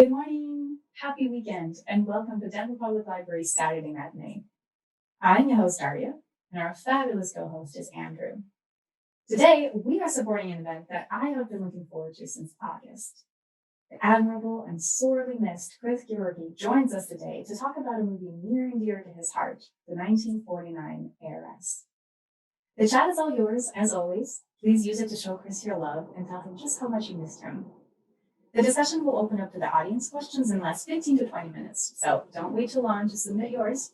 Good morning, happy weekend, and welcome to Denver Public Library's Saturday Matinee. I'm your host, Daria, and our fabulous co-host is Andrew. Today, we are supporting an event that I have been looking forward to since August. The admirable and sorely missed Chris Gyorgy joins us today to talk about a movie near and dear to his heart, the 1949 Heiress. The chat is all yours, as always. Please use it to show Chris your love and tell him just how much you missed him. The discussion will open up to the audience questions in the last 15 to 20 minutes, so don't wait too long to submit yours.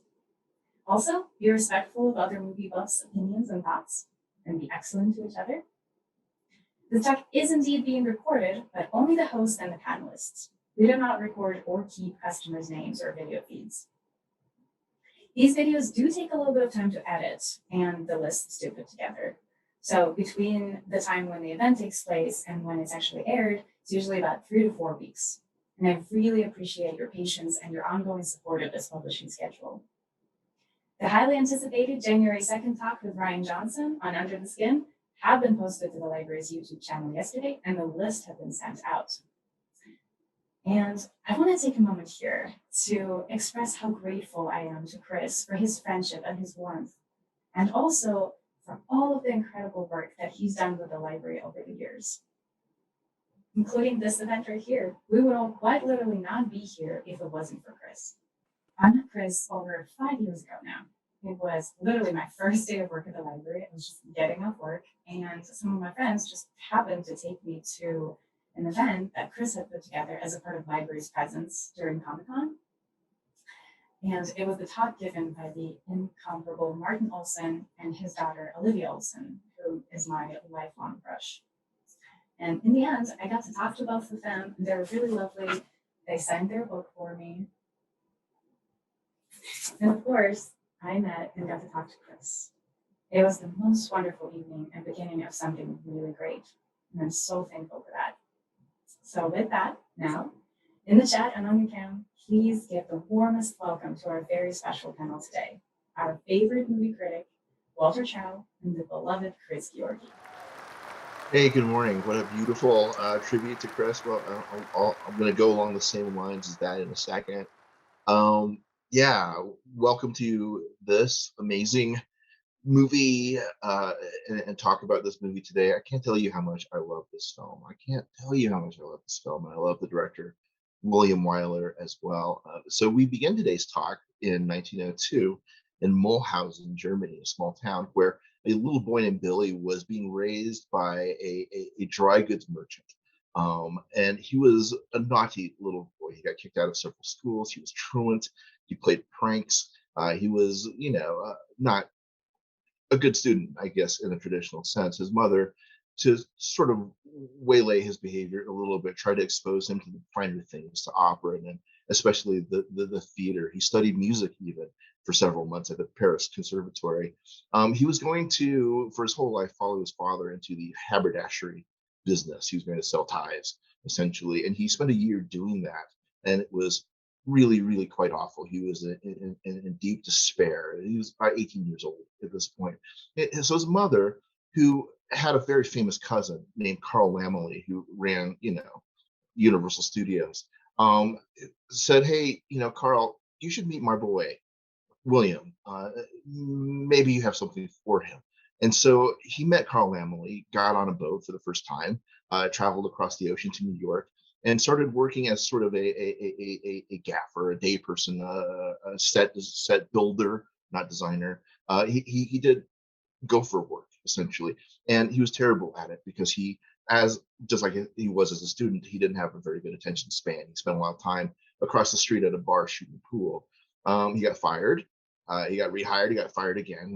Also, be respectful of other movie buffs' opinions and thoughts, and be excellent to each other. This talk is indeed being recorded, but only the host and the panelists. We do not record or keep customers' names or video feeds. These videos do take a little bit of time to edit and the lists to put together. So between the time when the event takes place and when it's actually aired, it's usually about 3 to 4 weeks. And I really appreciate your patience and your ongoing support of this publishing schedule. The highly anticipated January 2nd talk with Ryan Johnson on Under the Skin have been posted to the library's YouTube channel yesterday, and the list have been sent out. And I want to take a moment here to express how grateful I am to Chris for his friendship and his warmth, and also for all of the incredible work that he's done with the library over the years, including this event right here. We would all quite literally not be here if it wasn't for Chris. I met Chris over 5 years ago now. It was literally my first day of work at the library. I was just getting off work, and some of my friends just happened to take me to an event that Chris had put together as a part of library's presence during Comic-Con. And it was the talk given by the incomparable Martin Olson and his daughter, Olivia Olson, who is my lifelong crush. And in the end, I got to talk to both of them. They were really lovely. They signed their book for me. And of course, I met and got to talk to Chris. It was the most wonderful evening and beginning of something really great. And I'm so thankful for that. So with that, now, in the chat and on your cam, please give the warmest welcome to our very special panel today, our favorite movie critic, Walter Chaw, and the beloved Chris Gyorgy. Hey, good morning. What a beautiful tribute to Chris. Well, I'm going to go along the same lines as that in a second. Yeah, welcome to this amazing movie and talk about this movie today. I can't tell you how much I love this film. I can't tell you how much I love this film. And I love the director, William Wyler, as well. So we begin today's talk in 1902 in Mulhausen, Germany, a small town where a little boy named Billy was being raised by a dry goods merchant. And he was a naughty little boy. He got kicked out of several schools. He was truant. He played pranks. He was, not a good student, I guess, in a traditional sense. His mother, to sort of waylay his behavior a little bit, tried to expose him to the finer things, to opera, and especially the theater. He studied music even for several months at the Paris Conservatory. He was going to, for his whole life, follow his father into the haberdashery business. He was going to sell ties, essentially, and he spent a year doing that, and it was really, really quite awful. He was in deep despair. He was about 18 years old at this point. So his mother, who had a very famous cousin named Carl Laemmle, who ran, Universal Studios, said, "Hey, Carl, you should meet my boy, William. Maybe you have something for him." And so he met Carl Laemmle, got on a boat for the first time, traveled across the ocean to New York, and started working as sort of a gaffer, a day person, a set builder, not designer. He did gopher work essentially, and he was terrible at it because as just like he was as a student, he didn't have a very good attention span. He spent a lot of time across the street at a bar shooting pool. He got fired. He got rehired. He got fired again.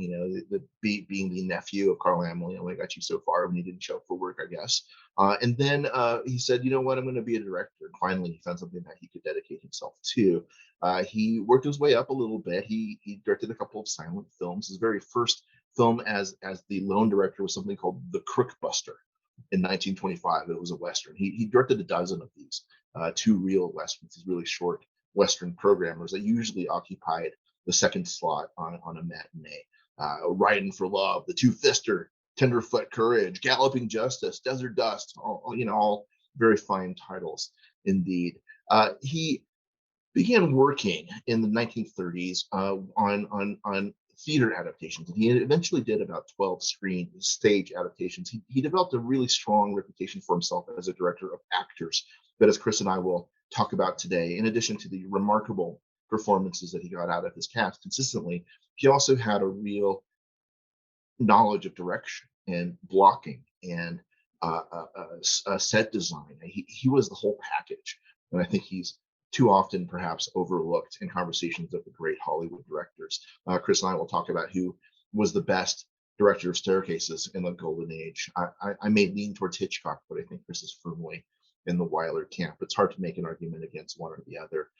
Being the nephew of Carl Laemmle only got you so far when he didn't show up for work, I guess. And then he said, "You know what? I'm going to be a director." And finally, he found something that he could dedicate himself to. He worked his way up a little bit. He directed a couple of silent films. His very first film as the lone director was something called The Crookbuster in 1925. It was a Western. He directed a dozen of these, two real Westerns, these really short Western programmers that usually occupied the second slot on a matinee. Riding for Love, The Two-Fister, Tenderfoot Courage, Galloping Justice, Desert Dust, all very fine titles. indeed. He began working in the 1930s on theater adaptations, and he eventually did about 12 screen stage adaptations. He developed a really strong reputation for himself as a director of actors that, as Chris and I will talk about today, in addition to the remarkable performances that he got out of his cast consistently, he also had a real knowledge of direction and blocking and set design. He was the whole package, and I think he's too often perhaps overlooked in conversations of the great Hollywood directors. Chris and I will talk about who was the best director of staircases in the golden age. I may lean towards Hitchcock, but I think Chris is firmly in the Wyler camp. It's hard to make an argument against one or the other.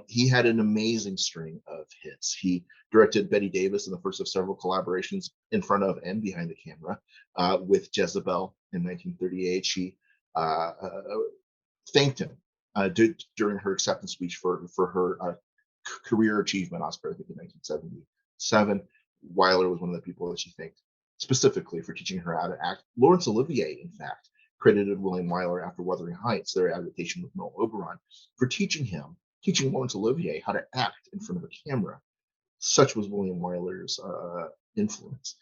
He had an amazing string of hits. He directed Betty Davis in the first of several collaborations in front of and behind the camera with Jezebel in 1938. She thanked him during her acceptance speech for her career achievement Oscar, I think in 1977. Wyler was one of the people that she thanked specifically for teaching her how to act. Laurence Olivier, in fact, credited William Wyler after Wuthering Heights, their adaptation with Noel Oberon, for teaching Laurence Olivier how to act in front of a camera. Such was William Wyler's influence.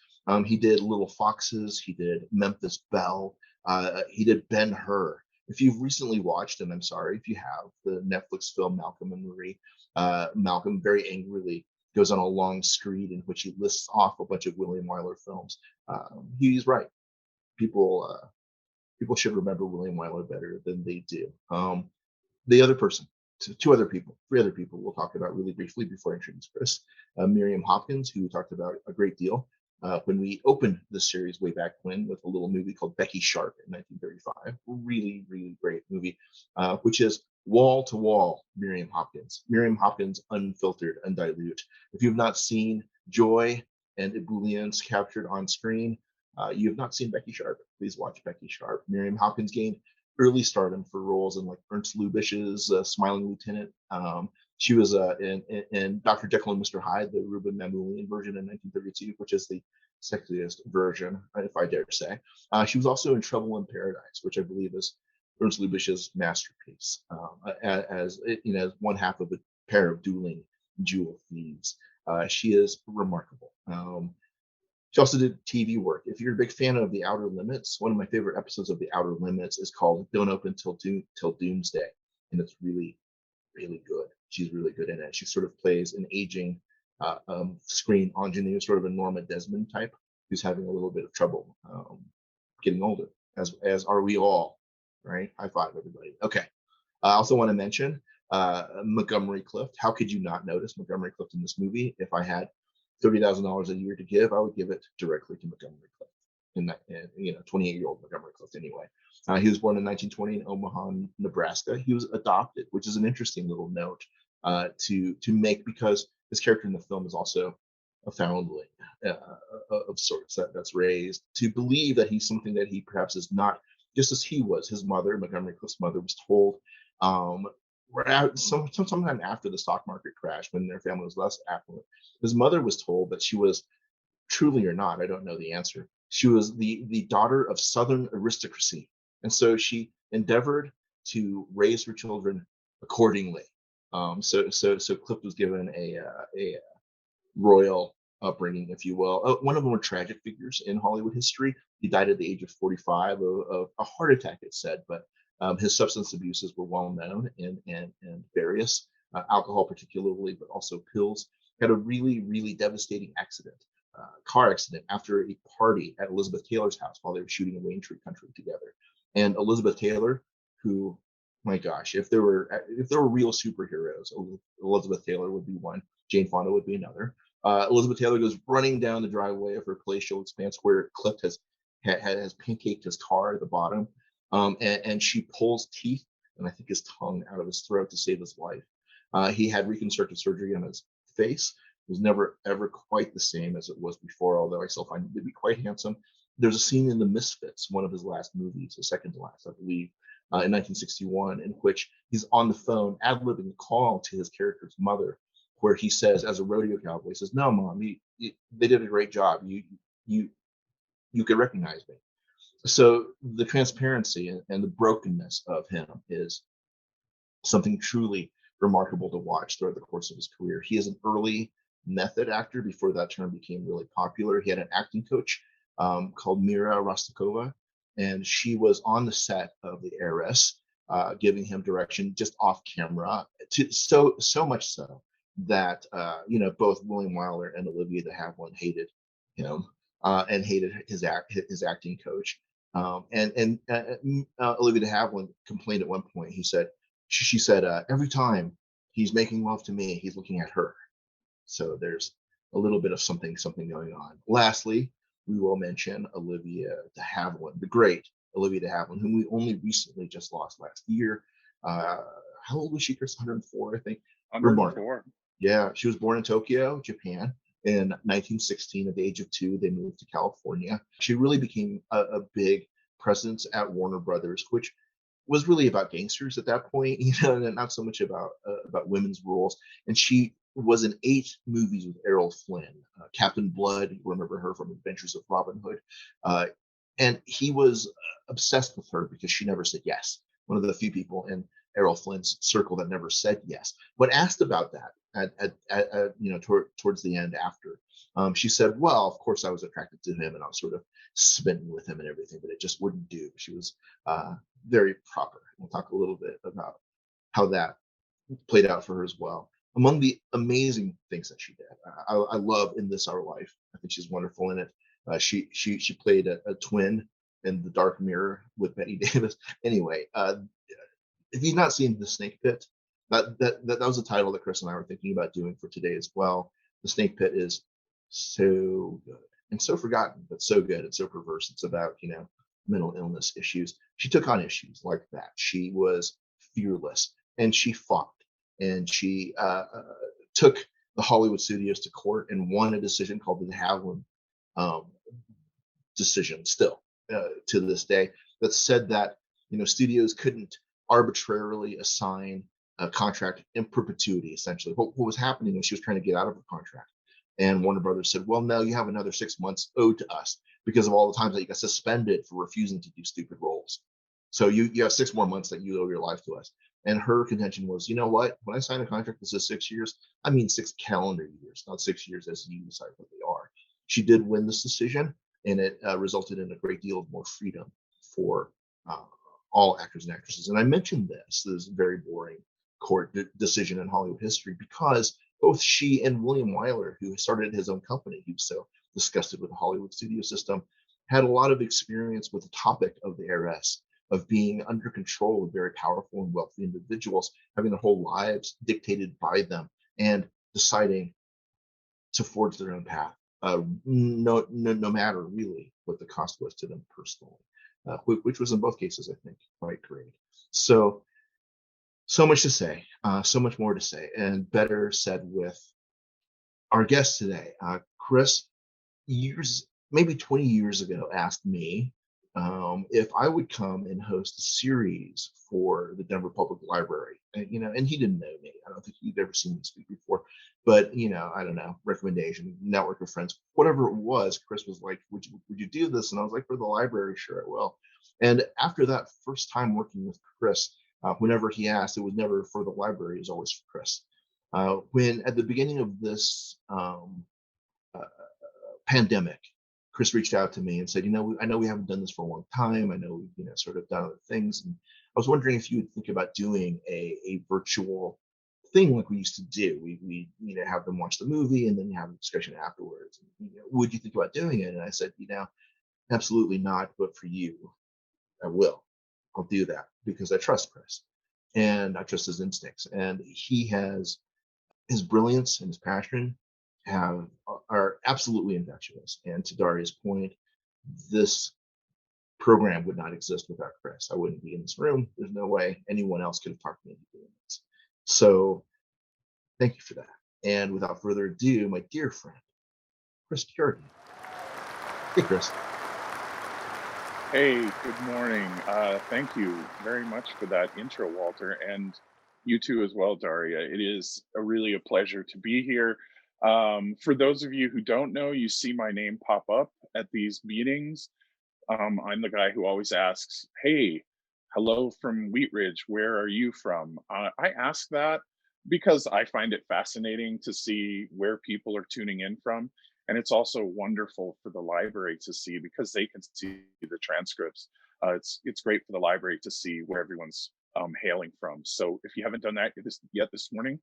He did Little Foxes, he did Memphis Belle, he did Ben-Hur. If you've recently watched, and I'm sorry if you have, the Netflix film Malcolm and Marie, Malcolm very angrily goes on a long screed in which he lists off a bunch of William Wyler films. He's right. People should remember William Wyler better than they do. The other person, three other people we'll talk about really briefly before I introduce Chris. Miriam Hopkins, who we talked about a great deal when we opened the series way back when with a little movie called Becky Sharp in 1935. Really, really great movie, which is wall to wall Miriam Hopkins. Miriam Hopkins, unfiltered, undilute. If you've not seen joy and ebullience captured on screen, you have not seen Becky Sharp. Please watch Becky Sharp. Miriam Hopkins gained early stardom for roles in like Ernst Lubitsch's Smiling Lieutenant. She was in Dr. Jekyll and Mr. Hyde, the Ruben Mamoulian version in 1932, which is the sexiest version, if I dare say. She was also in Trouble in Paradise, which I believe is Ernst Lubitsch's masterpiece, as one half of a pair of dueling jewel thieves. She is remarkable. She also did TV work. If you're a big fan of The Outer Limits, one of my favorite episodes of The Outer Limits is called Don't Open Till Doomsday. And it's really, really good. She's really good in it. She sort of plays an aging screen ingenue, sort of a Norma Desmond type, who's having a little bit of trouble getting older, as are we all, right? High five, everybody. Okay. I also want to mention Montgomery Clift. How could you not notice Montgomery Clift in this movie? If I had $30,000 a year to give, I would give it directly to Montgomery Clift. 28-year-old Montgomery Clift anyway. He was born in 1920 in Omaha, Nebraska. He was adopted, which is an interesting little note to make, because his character in the film is also a foundling of sorts that's raised to believe that he's something that he perhaps is not, just as he was. His mother, Montgomery Clift's mother, was told sometime after the stock market crash, when their family was less affluent, his mother was told that she was, truly or not, I don't know the answer, she was the daughter of Southern aristocracy, and so she endeavored to raise her children accordingly. So Clift was given a royal upbringing, if you will. One of the more tragic figures in Hollywood history. He died at the age of 45 of a heart attack, it said, but his substance abuses were well known and various, alcohol particularly, but also pills. Had a really, really devastating accident, car accident, after a party at Elizabeth Taylor's house while they were shooting a Rain Tree Country together. And Elizabeth Taylor, who, my gosh, if there were real superheroes, Elizabeth Taylor would be one. Jane Fonda would be another. Elizabeth Taylor goes running down the driveway of her palatial expanse where Clift has pancaked his car at the bottom, and she pulls teeth and I think his tongue out of his throat to save his life. He had reconstructive surgery on his face. It was never ever quite the same as it was before, although I still find him to be quite handsome. There's a scene in The Misfits, one of his last movies, the second to last, I believe, in 1961, in which he's on the phone ad-libbing a call to his character's mother, where he says, as a rodeo cowboy, he says, "No, Mom, they did a great job. You could recognize me." So the transparency and the brokenness of him is something truly remarkable to watch throughout the course of his career. He is an early method actor before that term became really popular. He had an acting coach called Mira Rostakova, and she was on the set of The Heiress, giving him direction just off camera. So much so that both William Wyler and Olivia de Havilland hated him and hated his acting coach. Olivia de Havilland complained at one point. She said, every time he's making love to me, he's looking at her. So there's a little bit of something going on. Lastly, we will mention Olivia de Havilland, the great Olivia de Havilland, whom we only recently just lost last year. How old was she, Chris? 104, I think. 104. Yeah, she was born in Tokyo, Japan in 1916. At the age of 2, they moved to California. She really became a big presence at Warner Brothers, which was really about gangsters at that point, and not so much about women's roles. And she was in 8 movies with Errol Flynn. Captain Blood, you remember her from Adventures of Robin Hood. And he was obsessed with her because she never said yes. One of the few people in Errol Flynn's circle that never said yes. When asked about that towards the end after, she said, well, of course I was attracted to him and I was sort of smitten with him and everything, but it just wouldn't do. She was very proper. We'll talk a little bit about how that played out for her as well. Among the amazing things that she did, I love In This Our Life. I think she's wonderful in it. She played a twin in The Dark Mirror with Bette Davis. Anyway, if you've not seen The Snake Pit, that was a title that Chris and I were thinking about doing for today as well. The Snake Pit is so good and so forgotten, but so good and so perverse. It's about mental illness issues. She took on issues like that. She was fearless and she fought and she took the Hollywood studios to court and won a decision called the de Havilland decision still to this day that said that studios couldn't arbitrarily assign a contract in perpetuity. Essentially, what was happening was she was trying to get out of her contract, and Warner Brothers said, well, no, you have another 6 months owed to us because of all the times that you got suspended for refusing to do stupid roles. So you have 6 more months that you owe your life to us. And her contention was, you know what? When I sign a contract that says 6 years, I mean 6 calendar years, not 6 years as you decide what they are. She did win this decision, and it resulted in a great deal of more freedom for all actors and actresses. And I mentioned this very boring court decision in Hollywood history because both she and William Wyler, who started his own company, he was so disgusted with the Hollywood studio system, had a lot of experience with the topic of the Heiress, of being under control of very powerful and wealthy individuals, having their whole lives dictated by them, and deciding to forge their own path, no matter really what the cost was to them personally, which was in both cases, I think, quite great. So much to say, so much more to say, and better said with our guest today. Chris, maybe 20 years ago, asked me if I would come and host a series for the Denver Public Library. And he didn't know me. I don't think he'd ever seen me speak before. But I don't know, recommendation, network of friends, whatever it was. Chris was like, "Would you do this?" And I was like, "For the library, sure, I will." And after that first time working with Chris, whenever he asked, it was never for the library; it was always for Chris. When at the beginning of this pandemic, Chris reached out to me and said, I know we haven't done this for a long time. I know we've, sort of done other things. And I was wondering if you would think about doing a virtual thing like we used to do. We have them watch the movie and then have a discussion afterwards. And, would you think about doing it? And I said, absolutely not. But for you, I will. I'll do that because I trust Chris and I trust his instincts. And he has his brilliance and his passion are absolutely infectious. And to Daria's point, this program would not exist without Chris. I wouldn't be in this room. There's no way anyone else could have talked me into doing this. So thank you for that. And without further ado, my dear friend, Chris Gyorgy. Hey, Chris. Hey, good morning. Thank you very much for that intro, Walter, and you too as well, Daria. It is really a pleasure to be here. For those of you who don't know, you see my name pop up at these meetings. I'm the guy who always asks, hey, hello from Wheat Ridge, where are you from? I ask that because I find it fascinating to see where people are tuning in from. And it's also wonderful for the library to see because they can see the transcripts. It's great for the library to see where everyone's hailing from. So if you haven't done that yet this morning,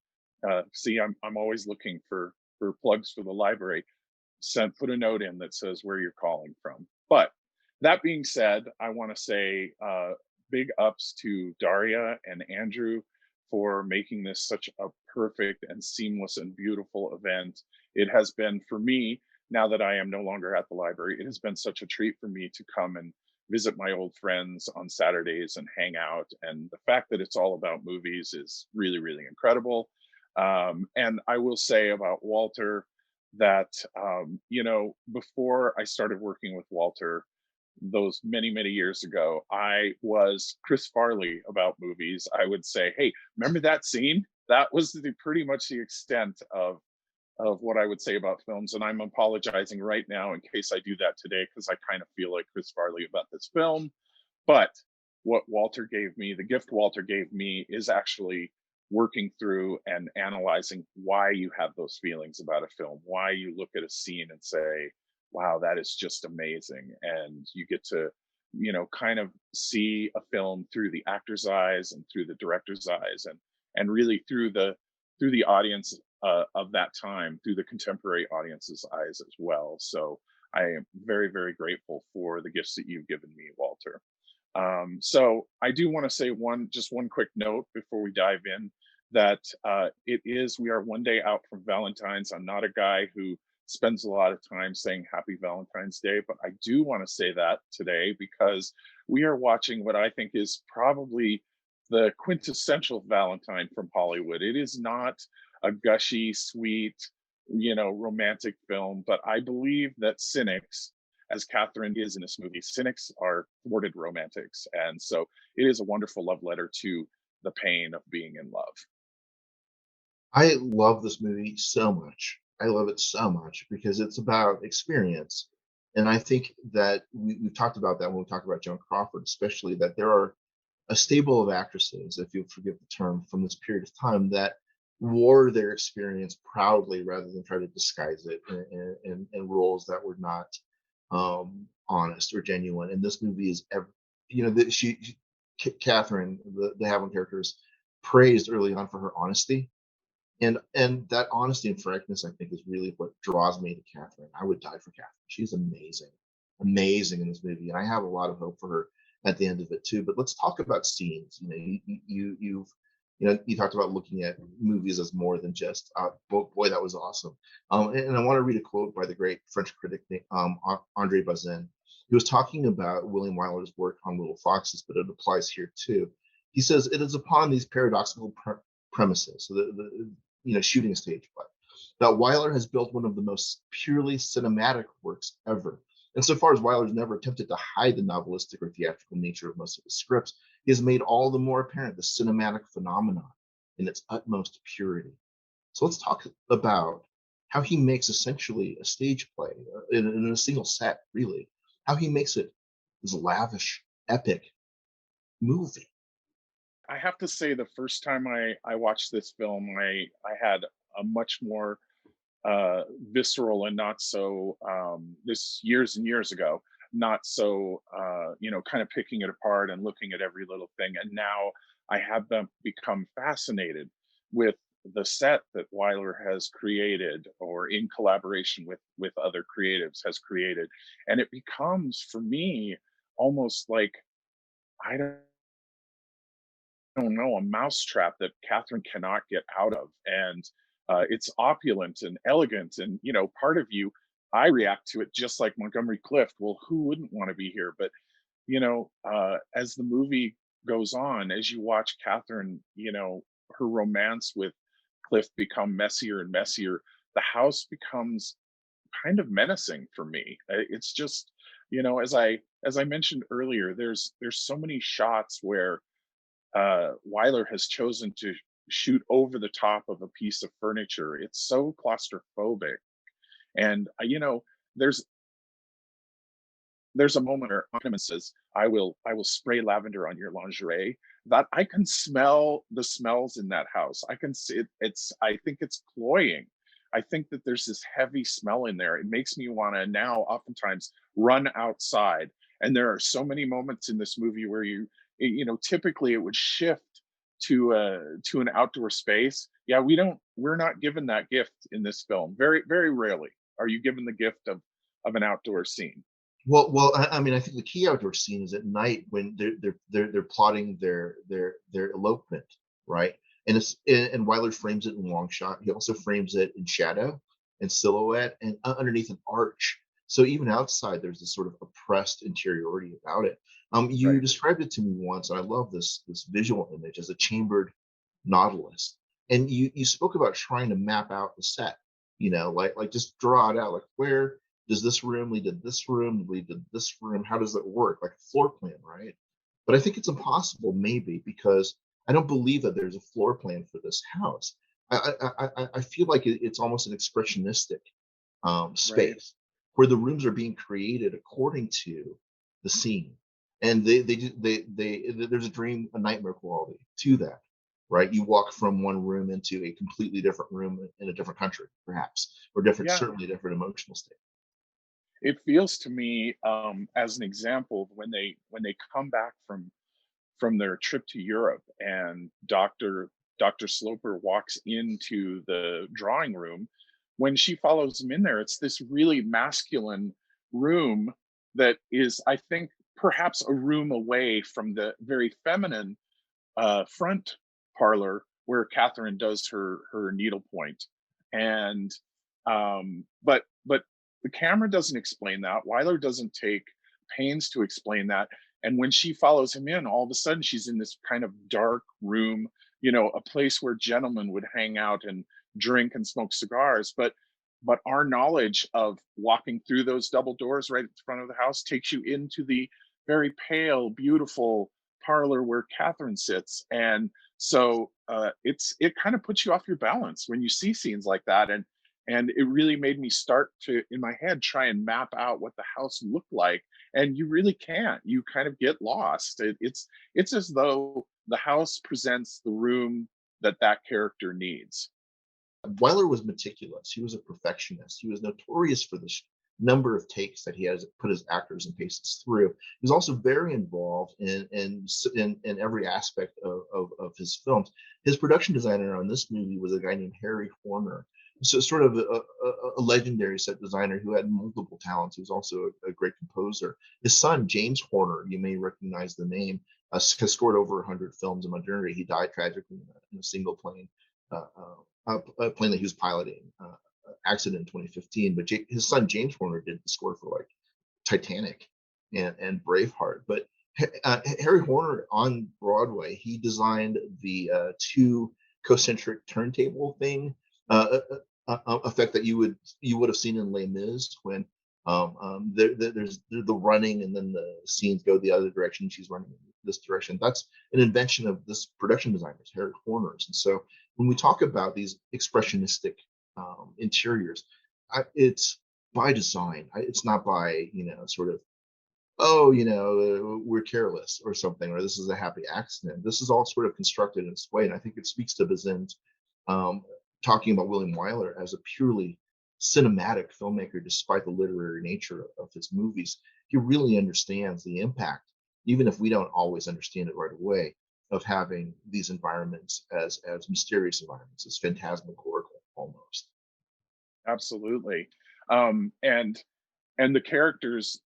see, I'm always looking for plugs for the library. Put a note in that says where you're calling from. But that being said, I want to say big ups to Daria and Andrew for making this such a perfect and seamless and beautiful event. It has been for me, now that I am no longer at the library, it has been such a treat for me to come and visit my old friends on Saturdays and hang out. And the fact that it's all about movies is really, really incredible. And I will say about Walter that, before I started working with Walter, those many, many years ago, I was Chris Farley about movies. I would say, hey, remember that scene? That was pretty much the extent of what I would say about films. And I'm apologizing right now in case I do that today, because I kind of feel like Chris Farley about this film. But what Walter gave me, the gift Walter gave me, is actually working through and analyzing why you have those feelings about a film, why you look at a scene and say, wow, that is just amazing. And you get to, kind of see a film through the actor's eyes and through the director's eyes and really through the audience of that time, through the contemporary audience's eyes as well. So I am very, very grateful for the gifts that you've given me, Walter. So I do want to say just one quick note before we dive in that we are one day out from Valentine's. I'm not a guy who spends a lot of time saying Happy Valentine's Day, but I do want to say that today because we are watching what I think is probably the quintessential Valentine from Hollywood. It is not a gushy, sweet, romantic film, but I believe that cynics, as Catherine is in this movie, cynics are thwarted romantics. And so it is a wonderful love letter to the pain of being in love. I love this movie so much. I love it so much because it's about experience. And I think that we've talked about that when we talked about Joan Crawford, especially that there are a stable of actresses, if you'll forgive the term, from this period of time that wore their experience proudly rather than try to disguise it in roles that were not honest or genuine. And this movie is, that Catherine, the Haviland character, is praised early on for her honesty, and that honesty and frankness, I think, is really what draws me to Catherine. I would die for Catherine. She's amazing, amazing in this movie, and I have a lot of hope for her at the end of it too. But let's talk about scenes. You talked about looking at movies as more than just boy, that was awesome. And I want to read a quote by the great French critic Andre Bazin. He was talking about William Wyler's work on Little Foxes, but it applies here too. He says it is upon these paradoxical premises, so the shooting stage play, that Wyler has built one of the most purely cinematic works ever. And so far as Wyler's never attempted to hide the novelistic or theatrical nature of most of his scripts, he has made all the more apparent the cinematic phenomenon in its utmost purity. So let's talk about how he makes essentially a stage play in a single set, really, how he makes it this lavish, epic movie. I have to say, the first time I watched this film, I had a much more visceral and not so this years and years ago, not so kind of picking it apart and looking at every little thing. And now I have become fascinated with the set that Wyler has created, or in collaboration with other creatives has created, and it becomes for me almost like I don't know, a mousetrap that Catherine cannot get out of. And it's opulent and elegant. And, part of you, I react to it just like Montgomery Clift. Well, who wouldn't want to be here? But, as the movie goes on, as you watch Catherine, her romance with Clift become messier and messier, the house becomes kind of menacing for me. It's just, as I mentioned earlier, there's so many shots where Wyler has chosen to shoot over the top of a piece of furniture. It's so claustrophobic, and there's there's a moment where Arnim says, I will spray lavender on your lingerie. That I can smell the smells in that house. I can see it. I think it's cloying. I think that there's this heavy smell in there. It makes me want to now oftentimes run outside. And there are so many moments in this movie where typically it would shift to an outdoor space. Yeah, we're not given that gift in this film. Very, very rarely are you given the gift of an outdoor scene. Well, I mean, I think the key outdoor scene is at night when they're plotting their elopement, right? And Wyler frames it in long shot. He also frames it in shadow and silhouette and underneath an arch. So even outside, there's this sort of oppressed interiority about it. You Right. described it to me once, and I love this visual image as a chambered nautilus. And you spoke about trying to map out the set, like just draw it out, like where does this room lead to this room, lead to this room? How does that work? Like a floor plan, right? But I think it's impossible, maybe, because I don't believe that there's a floor plan for this house. I feel like it's almost an expressionistic Right. space where the rooms are being created according to the scene, and there's a nightmare quality to that, right? You walk from one room into a completely different room in a different country, perhaps, or different, Yeah. certainly different emotional state. It feels to me, as an example of when they come back from their trip to Europe, and Dr. Sloper walks into the drawing room. When she follows him in there, it's this really masculine room that is, I think, perhaps a room away from the very feminine front parlor where Catherine does her needlepoint. And but the camera doesn't explain that. Wyler doesn't take pains to explain that. And when she follows him in, all of a sudden she's in this kind of dark room, a place where gentlemen would hang out and drink and smoke cigars. But our knowledge of walking through those double doors right at the front of the house takes you into the very pale, beautiful parlor where Catherine sits. And so it kind of puts you off your balance when you see scenes like that. And it really made me start to, in my head, try and map out what the house looked like. And you really can't. You kind of get lost. It's as though the house presents the room that character needs. Wyler was meticulous. He was a perfectionist. He was notorious for the number of takes that he has put his actors and paces through. He was also very involved in every aspect of his films. His production designer on this movie was a guy named Harry Horner. So sort of a legendary set designer who had multiple talents. He was also a great composer. His son, James Horner, you may recognize the name, has scored over 100 films in modernity. He died tragically in a single plane a plane that he was piloting accident in 2015. But his son James Horner did the score for like Titanic and Braveheart. But Harry Horner on Broadway, he designed the two concentric turntable thing effect that you would have seen in Les Mis when there's the running and then the scenes go the other direction. She's running in this direction. That's an invention of this production designers, Harry Horner's. And so when we talk about these expressionistic interiors, it's by design. It's not by sort of we're careless or something, or this is a happy accident. This is all sort of constructed in its way, and I think it speaks to Bazin's talking about William Wyler as a purely cinematic filmmaker, despite the literary nature of his movies. He really understands the impact, even if we don't always understand it right away, of having these environments as mysterious environments, as phantasmagorical almost. Absolutely. And the characters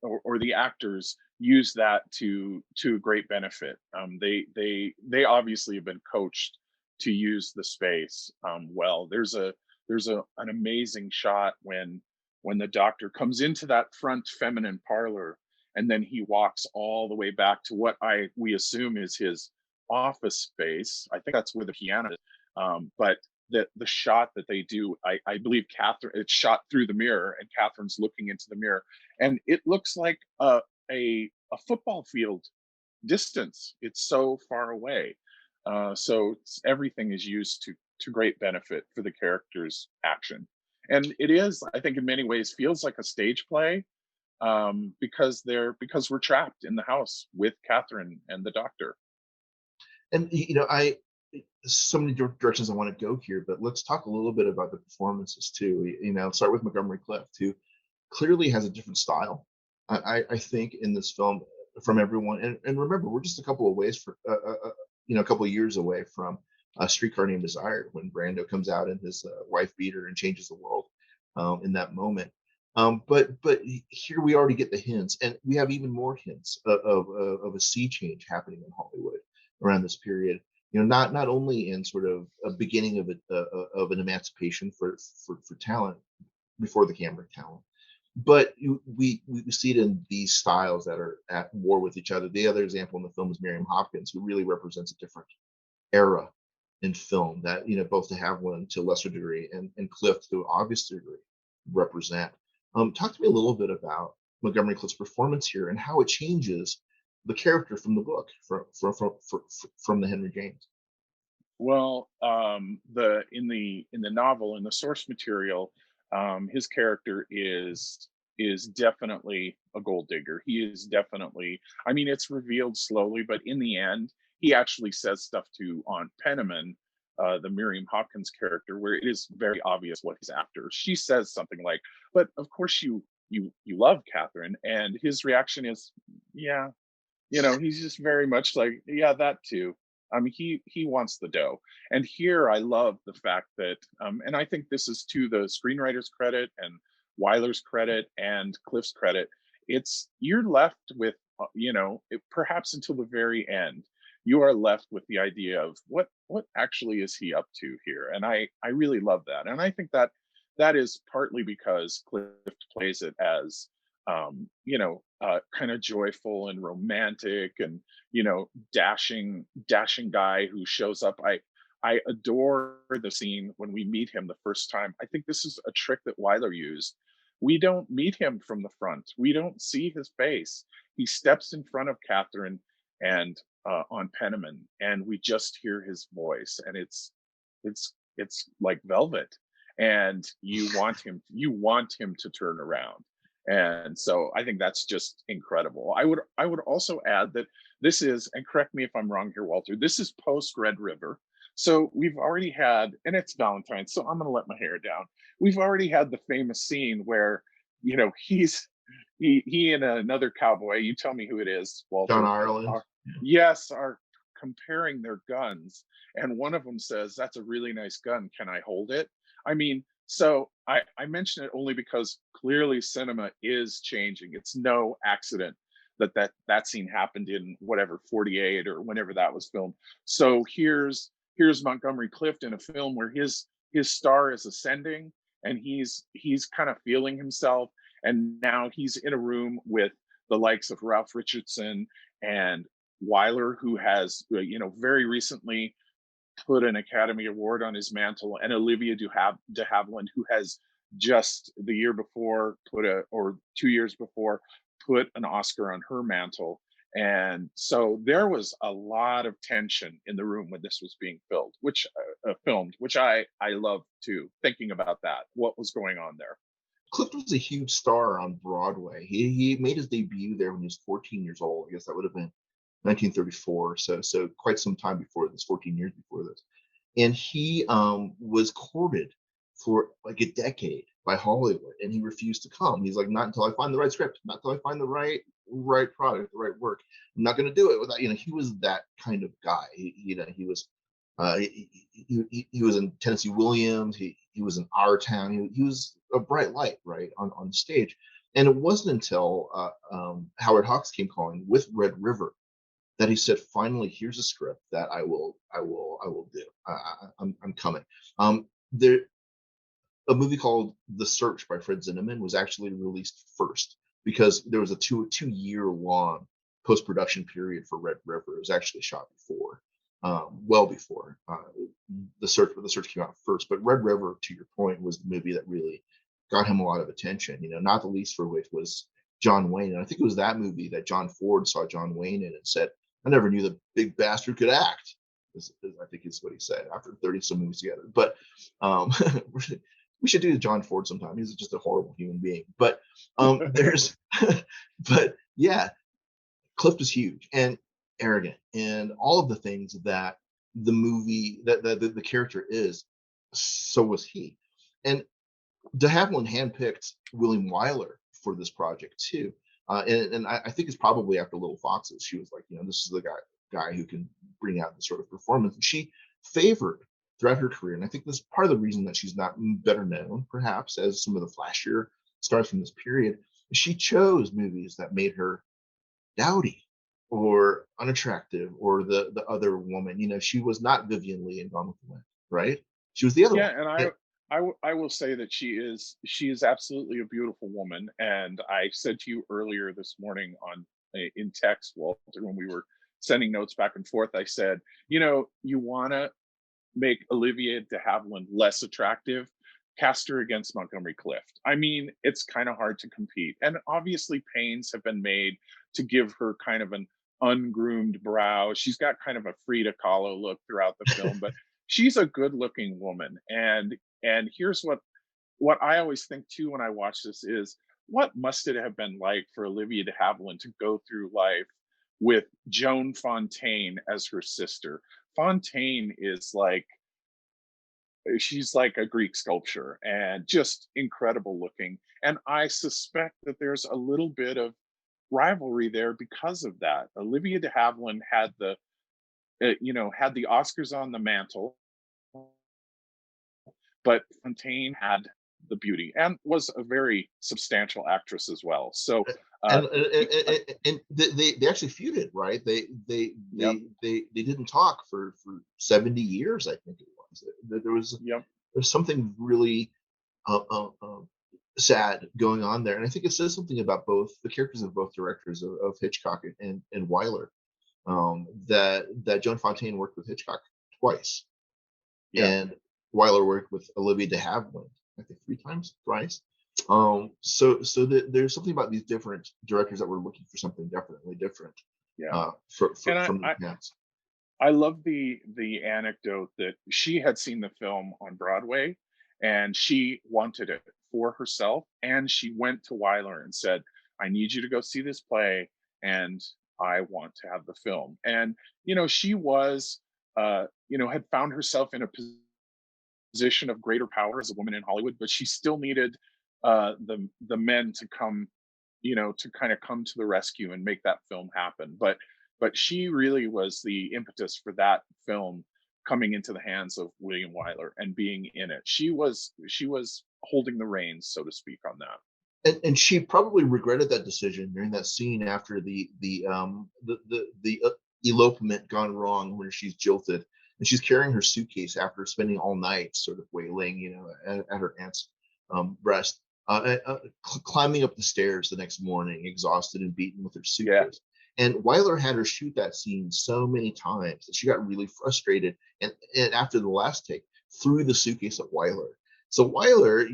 or the actors use that to great benefit. They obviously have been coached to use the space well. An amazing shot when the doctor comes into that front feminine parlor, and then he walks all the way back to what we assume is his office space. I think that's where the piano is. But the shot that they do, I believe Catherine, it's shot through the mirror, and Catherine's looking into the mirror, and it looks like a football field distance. It's so far away. So everything is used to great benefit for the character's action. And it is, I think, in many ways feels like a stage play, because we're trapped in the house with Catherine and the doctor. And I so many directions I want to go here, but let's talk a little bit about the performances too. Start with Montgomery Clift, who clearly has a different style. I think in this film from everyone, and remember, we're just a couple of ways for a couple of years away from a Streetcar Named Desire, when Brando comes out in his wife beater and changes the world in that moment. But here we already get the hints, and we have even more hints of a sea change happening in Hollywood around this period. Not only in sort of a beginning of an emancipation for talent before the camera talent, but we see it in these styles that are at war with each other. The other example in the film is Miriam Hopkins, who really represents a different era in film, that both de Havilland to a lesser degree and Clift to an obvious degree represent. Talk to me a little bit about Montgomery Clift's performance here and how it changes the character from the book, from the Henry James. Well, in the novel, in the source material, his character is definitely a gold digger. He is definitely. I mean, it's revealed slowly, but in the end, he actually says stuff to Aunt Penniman, the Miriam Hopkins character, where it is very obvious what he's after. She says something like, "But of course you love Catherine," and his reaction is, "Yeah." He's just very much like, "Yeah, that too." I mean, he wants the dough. And here I love the fact that, and I think this is to the screenwriter's credit and Wyler's credit and Clift's credit. You're left with, perhaps until the very end, you are left with the idea of what actually is he up to here. And I really love that. And I think that is partly because Clift plays it as, kind of joyful and romantic and dashing guy who shows up. I adore the scene when we meet him the first time. I think this is a trick that Wyler used. We don't meet him from the front. We don't see his face. He steps in front of Catherine and on Penniman, and we just hear his voice, and it's like velvet, and you want him to turn around. And so I think that's just incredible. I would also add that this is, and correct me if I'm wrong here, Walter, this is post Red River. So we've already had, and it's Valentine's, so I'm going to let my hair down. We've already had the famous scene where, he and another cowboy, you tell me who it is, Walter. John Ireland. Yes, are comparing their guns. And one of them says, "That's a really nice gun. Can I hold it?" I mean, so I mention it only because clearly cinema is changing. It's no accident that scene happened in whatever 48 or whenever that was filmed. So here's Montgomery Clift in a film where his star is ascending, and he's kind of feeling himself. And now he's in a room with the likes of Ralph Richardson and Wyler, who has very recently put an Academy Award on his mantle, and Olivia de Havilland, who has just the year before or 2 years before put an Oscar on her mantle. And so there was a lot of tension in the room when this was being filmed, which I love too, thinking about that, what was going on there. Clift was a huge star on Broadway. He made his debut there when he was 14 years old. I guess that would have been 1934, so quite some time before this, 14 years before this. And he was courted for like a decade by Hollywood, and he refused to come. He's like, "Not until I find the right script, not until I find the right product, the right work. I'm not going to do it without." He was that kind of guy. He was in Tennessee Williams. He was in Our Town. He was a bright light, right, on stage. And it wasn't until Howard Hawks came calling with Red River that he said, "Finally, here's a script that I will do. I'm coming." There, a movie called The Search by Fred Zinnemann was actually released first, because there was a two-year long post-production period for Red River. It was actually shot before, well before The Search. But The Search came out first. But Red River, to your point, was the movie that really got him a lot of attention. Not the least for which was John Wayne. And I think it was that movie that John Ford saw John Wayne in and said, "I never knew the big bastard could act." I think is what he said after 30 some movies together. But We should do John Ford sometime. He's just a horrible human being. But there's, but yeah, Clift is huge and arrogant, and all of the things that the movie that the character is. So was he, and de Havilland handpicked William Wyler for this project too. And I think it's probably after Little Foxes. She was like, this is the guy who can bring out this sort of performance. And she favored throughout her career, and I think this is part of the reason that she's not better known, perhaps, as some of the flashier stars from this period. She chose movies that made her dowdy or unattractive or the other woman. She was not Vivian Leigh in Gone with the Wind, right? She was the other Yeah, one. and I will say that she is absolutely a beautiful woman. And I said to you earlier this morning in text, Walter, when we were sending notes back and forth, I said, you want to make Olivia de Havilland less attractive, cast her against Montgomery Clift. I mean, it's kind of hard to compete. And obviously, pains have been made to give her kind of an ungroomed brow. She's got kind of a Frida Kahlo look throughout the film, but she's a good-looking woman. And here's what I always think too when I watch this is, what must it have been like for Olivia de Havilland to go through life with Joan Fontaine as her sister? Fontaine is like, she's like a Greek sculpture and just incredible looking. And I suspect that there's a little bit of rivalry there because of that. Olivia de Havilland had had the Oscars on the mantle, but Fontaine had the beauty and was a very substantial actress as well. So uh, And they actually feuded, right? yep, They didn't talk for 70 years, I think it was. yep. There's something really uh, uh, uh, sad going on there, and I think it says something about both the characters of both directors of Hitchcock and Wyler. That Joan Fontaine worked with Hitchcock twice, Yeah. and Wyler worked with Olivia de Havilland, I think three times, thrice. So there's something about these different directors that were looking for something definitely different Yeah. And from the past. I love the anecdote that she had seen the film on Broadway and she wanted it for herself. And she went to Wyler and said, I need you to go see this play and I want to have the film. And, she was, had found herself in a position of greater power as a woman in Hollywood, but she still needed the men to come, to kind of come to the rescue and make that film happen. But she really was the impetus for that film coming into the hands of William Wyler and being in it. She was holding the reins, so to speak, on that. And she probably regretted that decision during that scene after the elopement gone wrong, where she's jilted and she's carrying her suitcase after spending all night sort of wailing, at her aunt's breast, climbing up the stairs the next morning, exhausted and beaten with her Yeah. suitcase. And Wyler had her shoot that scene so many times that she got really frustrated. And after the last take, threw the suitcase at Wyler. So Wyler,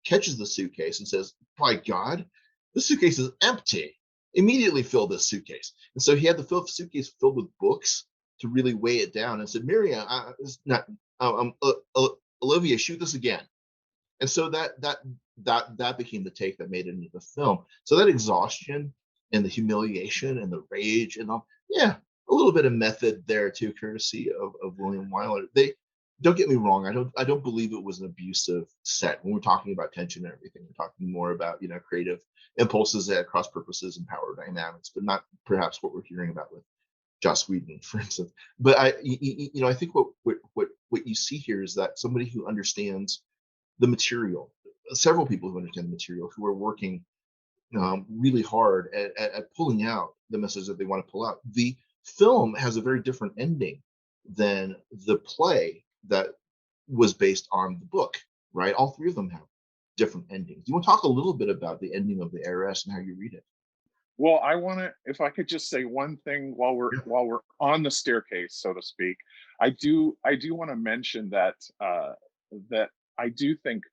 catches the suitcase and says, by God, this suitcase is empty. Immediately fill this suitcase. And so he had to fill the suitcase filled with books to really weigh it down, and said, Miriam, not Olivia, shoot this again. And so that became the take that made it into the film. So that exhaustion and the humiliation and the rage and all, yeah, a little bit of method there too, courtesy of William Wyler. They don't get me wrong. I don't believe it was an abusive set. When we're talking about tension and everything, we're talking more about creative impulses at cross purposes and power dynamics, but not perhaps what we're hearing about with Joss Whedon, for instance. But I think what you see here is that somebody who understands the material, several people who understand the material, who are working really hard at pulling out the message that they want to pull out. The film has a very different ending than the play that was based on the book, right? All three of them have different endings. You want to talk a little bit about the ending of the Heiress and how you read it? Well, I want to, if I could just say one thing while we're Yeah. while we're on the staircase, so to speak. I do want to mention that I do think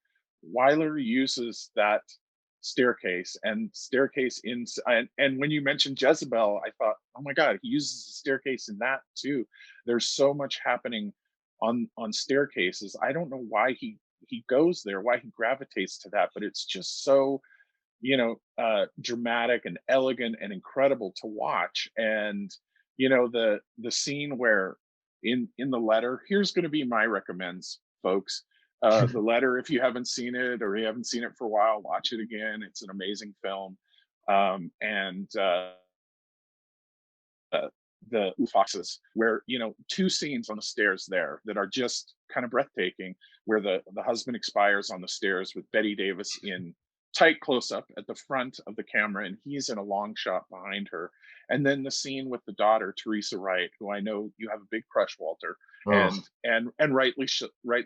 Wyler uses that staircase and when you mentioned Jezebel, I thought, oh my God, he uses the staircase in that too. There's so much happening on staircases. I don't know why he he goes there, why he gravitates to that. But it's just so, dramatic and elegant and incredible to watch. And the scene where in the letter, here's going to be my recommends, folks. The letter, if you haven't seen it or you haven't seen it for a while, watch it again. It's an amazing film. And the foxes, where two scenes on the stairs there that are just kind of breathtaking, where the husband expires on the stairs with Betty Davis in tight close up at the front of the camera, and he's in a long shot behind her. And then the scene with the daughter, Teresa Wright, who I know you have a big crush, Walter. Oh, And rightly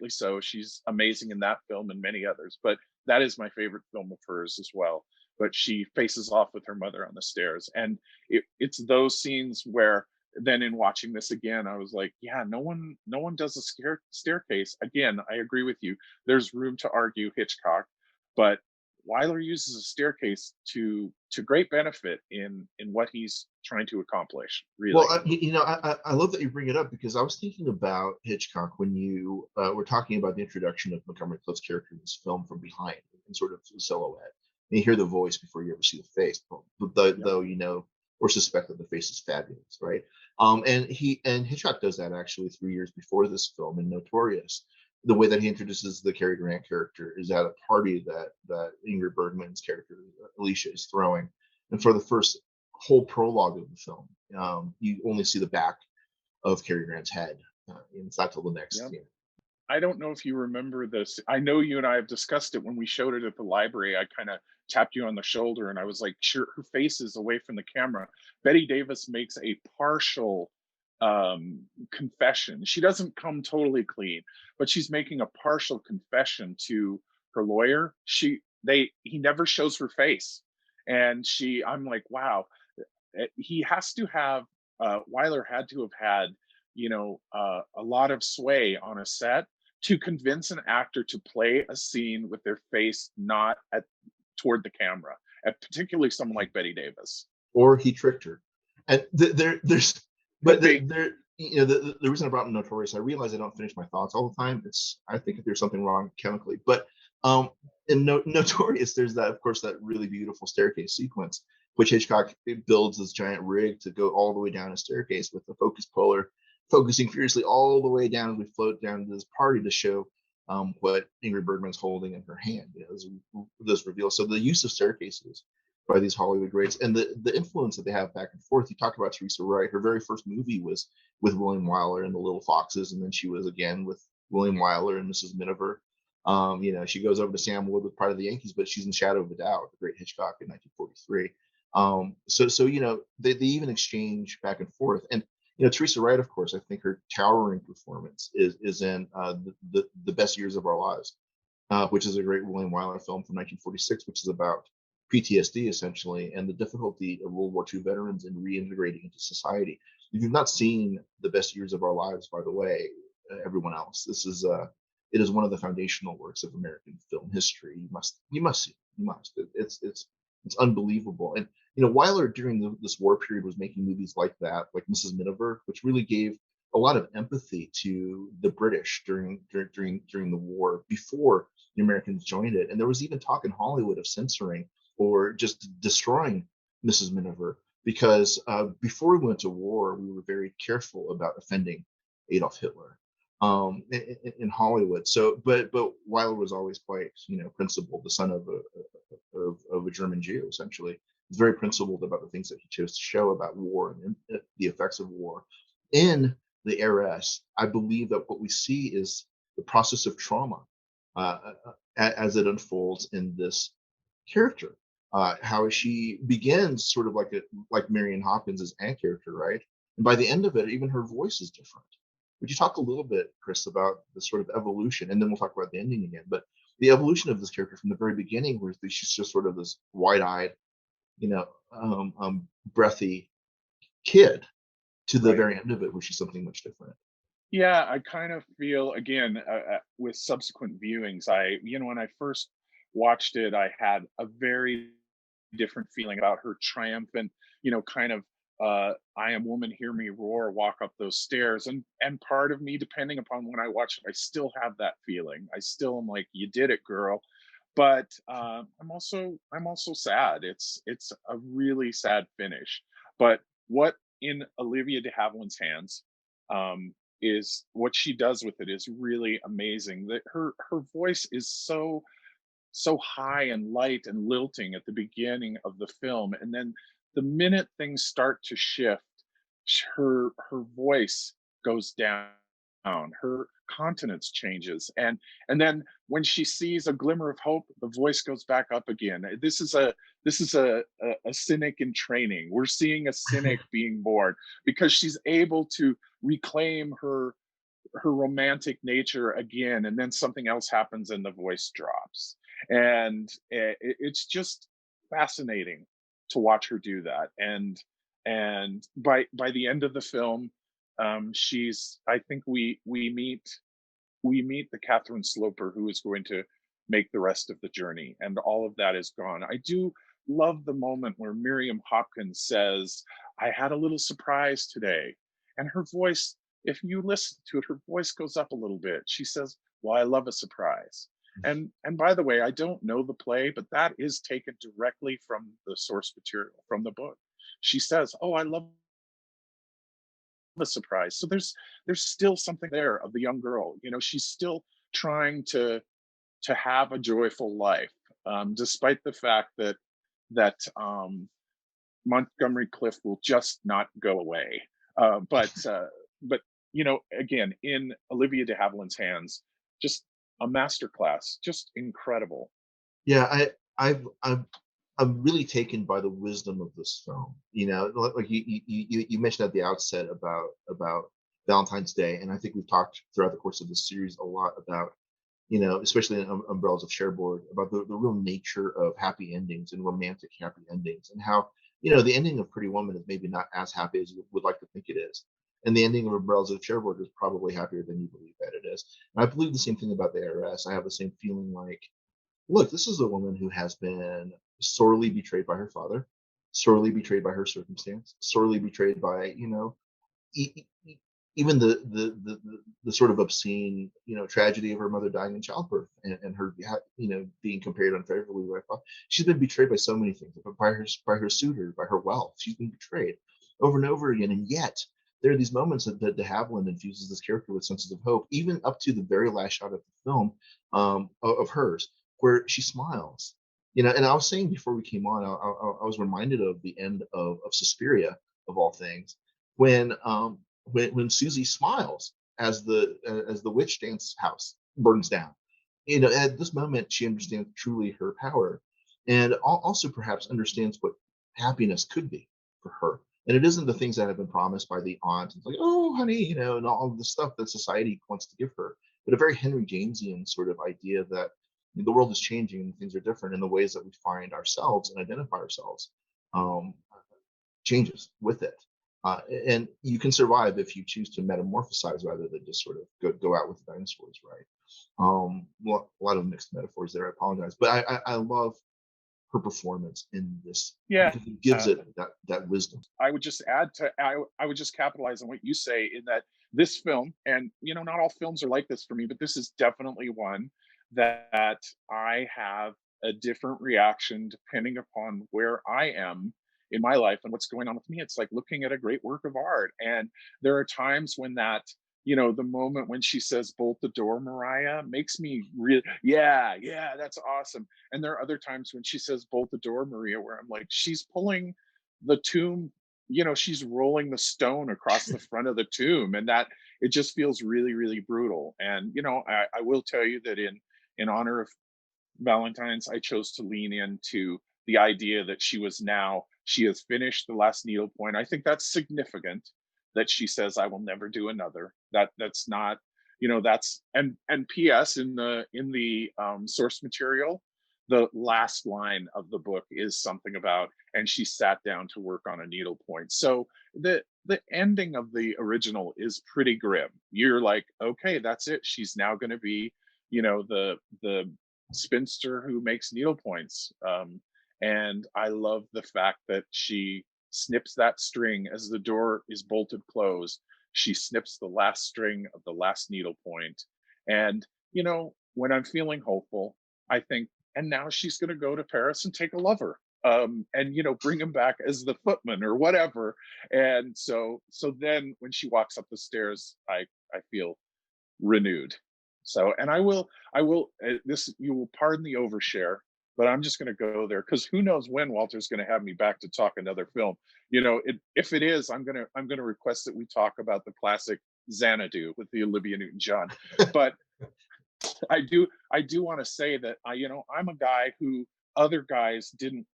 so. She's amazing in that film and many others, but that is my favorite film of hers as well. But she faces off with her mother on the stairs, and it's those scenes where then in watching this again, I was like, yeah, no one does a staircase. Again, I agree with you. There's room to argue Hitchcock, but Wyler uses a staircase to great benefit in what he's trying to accomplish. Really. well, I love that you bring it up, because I was thinking about Hitchcock when you were talking about the introduction of Montgomery Clift's character in this film from behind, in sort of silhouette. And you hear the voice before you ever see the face, though or suspect that the face is fabulous, right? And Hitchcock does that actually 3 years before this film in Notorious. The way that he introduces the Cary Grant character is at a party that Ingrid Bergman's character Alicia is throwing, and for the first whole prologue of the film, you only see the back of Cary Grant's head. And it's not till the next Yeah. scene. I don't know if you remember this. I know you and I have discussed it when we showed it at the library. I kind of tapped you on the shoulder and I was like, sure, her face is away from the camera. Betty Davis makes a partial confession. She doesn't come totally clean, but she's making a partial confession to her lawyer. He never shows her face. And I'm like, wow, he has to have, Wyler had to have had, a lot of sway on a set to convince an actor to play a scene with their face not toward the camera, and particularly someone like Betty Davis. Or he tricked her. And there's, but Could be. the reason I brought up Notorious, I realize I don't finish my thoughts all the time. I think if there's something wrong chemically, but in Notorious, there's that, of course, that really beautiful staircase sequence, which Hitchcock builds this giant rig to go all the way down a staircase with the focus puller focusing furiously all the way down as we float down to this party to show what Ingrid Bergman's holding in her hand. This reveal. So the use of staircases by these Hollywood greats, and the influence that they have back and forth. You talked about Teresa Wright. Her very first movie was with William Wyler and the Little Foxes, and then she was again with William Wyler and Mrs. Miniver. She goes over to Sam Wood with Pride of the Yankees, but she's in Shadow of a Doubt, the great Hitchcock in 1943. They even exchange back and forth. And Teresa Wright, of course, I think her towering performance is in the Best Years of Our Lives, which is a great William Wyler film from 1946, which is about PTSD essentially, and the difficulty of World War II veterans in reintegrating into society. If you've not seen The Best Years of Our Lives, by the way, everyone else, it is one of the foundational works of American film history. You must see it. You must. It's unbelievable. And Wyler during this war period was making movies like that, like Mrs. Miniver, which really gave a lot of empathy to the British during the war before the Americans joined it. And there was even talk in Hollywood of censoring or just destroying Mrs. Miniver, because before we went to war, we were very careful about offending Adolf Hitler in Hollywood. So, but Wyler was always quite principled, the son of a German Jew, essentially. He's very principled about the things that he chose to show about war and the effects of war. In the Heiress, I believe that what we see is the process of trauma as it unfolds in this character. How she begins sort of like Marion Hopkins' Anne character, right? And by the end of it, even her voice is different. Would you talk a little bit, Chris, about the sort of evolution, and then we'll talk about the ending again, but the evolution of this character from the very beginning, where she's just sort of this wide-eyed, breathy kid, to the very end of it, where she's something much different. Yeah, I kind of feel again with subsequent viewings. When I first watched it, I had a very different feeling about her triumphant, kind of I am woman, hear me roar, walk up those stairs. And part of me, depending upon when I watch it, I still have that feeling. I still am like, you did it, girl. But I'm also sad. It's a really sad finish. But what in Olivia de Havilland's hands, is what she does with it is really amazing. That her voice is so high and light and lilting at the beginning of the film, and then the minute things start to shift, her voice goes down, her countenance changes, and then when she sees a glimmer of hope, the voice goes back up again. This is a cynic in training. We're seeing a cynic being born because she's able to reclaim her romantic nature again, and then something else happens and the voice drops. And it's just fascinating to watch her do that. And by the end of the film, she's I think we meet the Catherine Sloper who is going to make the rest of the journey, and all of that is gone. I do love the moment where Miriam Hopkins says, "I had a little surprise today," and her voice, if you listen to it, her voice goes up a little bit. She says, "Well, I love a surprise." And by the way, I don't know the play, but that is taken directly from the source material from the book. She says, "Oh, I love a surprise." So there's still something there of the young girl. She's still trying to have a joyful life, despite the fact that Montgomery Clift will just not go away. But again, in Olivia de Havilland's hands, just a masterclass, just incredible. Yeah, I'm really taken by the wisdom of this film. Like you mentioned at the outset about Valentine's Day, and I think we've talked throughout the course of this series a lot about, especially in Umbrellas of Cherbourg, about the real nature of happy endings and romantic happy endings, and how, the ending of Pretty Woman is maybe not as happy as you would like to think it is. And the ending of Umbrellas of Cherbourg is probably happier than you believe that it is. And I believe the same thing about the Heiress. I have the same feeling like, look, this is a woman who has been sorely betrayed by her father, sorely betrayed by her circumstance, sorely betrayed by, e- e- even the sort of obscene, tragedy of her mother dying in childbirth, and her, being compared unfavorably by her father. She's been betrayed by so many things, but by her suitor, by her wealth. She's been betrayed over and over again, and yet there are these moments that de Havilland infuses this character with senses of hope, even up to the very last shot of the film, of hers, where she smiles. And I was saying before we came on, I was reminded of the end of Suspiria, of all things, when when Susie smiles as the witch dance house burns down. At this moment, she understands truly her power, and also perhaps understands what happiness could be for her. And it isn't the things that have been promised by the aunt. It's like, oh, honey, and all of the stuff that society wants to give her, but a very Henry Jamesian sort of idea that the world is changing and things are different, and the ways that we find ourselves and identify ourselves, um, changes with it. And you can survive if you choose to metamorphosize rather than just sort of go out with the dinosaurs, right? Well, a lot of mixed metaphors there. I apologize, but I love her performance in this Yeah. because it gives it that wisdom. I would just capitalize on what you say in that this film, and not all films are like this for me, but this is definitely one that I have a different reaction depending upon where I am in my life and what's going on with me. It's like looking at a great work of art. And there are times when the moment when she says, "Bolt the door, Mariah," makes me really, yeah, yeah, that's awesome. And there are other times when she says, "Bolt the door, Maria," where I'm like, she's pulling the tomb, she's rolling the stone across the front of the tomb, and that it just feels really, really brutal. And I will tell you that in honor of Valentine's, I chose to lean into the idea that she has finished the last needlepoint. I think that's significant that she says, "I will never do another." That's not, that's and P.S. in the source material, the last line of the book is something about, and she sat down to work on a needlepoint. So the ending of the original is pretty grim. You're like, okay, that's it. She's now going to be, the spinster who makes needlepoints. And I love the fact that she snips that string as the door is bolted closed. She snips the last string of the last needle point. And, when I'm feeling hopeful, I think, and now she's going to go to Paris and take a lover. And bring him back as the footman or whatever. And so then when she walks up the stairs, I feel renewed. So, and I will this, you will pardon the overshare, but I'm just going to go there because who knows when Walter's going to have me back to talk another film. If it is, I'm going to request that we talk about the classic Xanadu with the Olivia Newton-John. But I do want to say that I'm a guy who other guys didn't